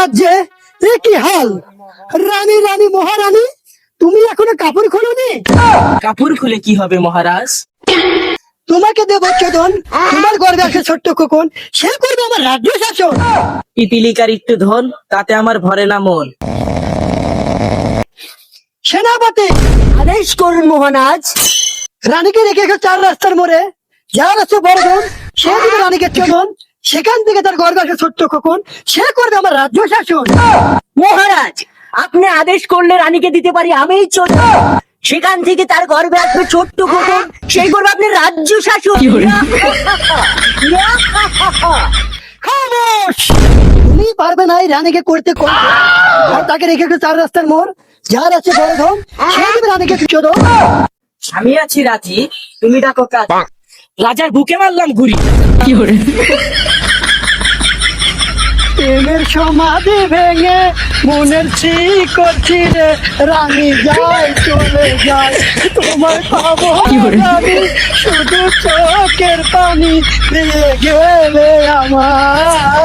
রাজ্যে এ কি হাল? রানী রানী মহারানী, তুমি এখনো কাপড় খোলোনি? কাপড় খুলে কি হবে মহারাজ? তোমাকে দেব চোদন, তোমার গর্বে আছে ছোট্ট খোকন, সে করবে আমার রাজ্য শাসন। পিপিলিকার একটু ধন, তাতে আমার ভরে না মন। সেনাপতি আদেশ করুন মহারাজ। রানীকে রেখে গেছে 4 রাস্তার মোড়ে, যার আছে বড়জন সে দিবে রানীকে চোদন, সেখান থেকে তার গর্বে আছে ছোট্ট খোকন, সে করবে আমার রাজ্য শাসন। মহারাজ, আপনি আদেশ করলে রানীকে দিতে পারি আমি চোদ্দ, সেখান থেকে তার গর্বে আসবে ছোট্ট খোকন, সেই করবে আপনি রাজ্য শাসন। খামোশ! তুমি পারবে না এই রানীকে করতে করতে, আর তাকে রেখে গেছে 4 রাস্তার মোড়, যার আছে বড়জন সে দিবে রানীকে চোদন। আমি আছি রাজি, তুমি ডাকো কাজ। রাজার বুকে মারলাম ঘুরি। প্রেমের সমাধি ভেঙে মনের শিকড় ছিঁড়ে রানী যায় চলে যায়, তোমার খবর আমি শুধু চোখের পানি দিয়ে গেলে আমার।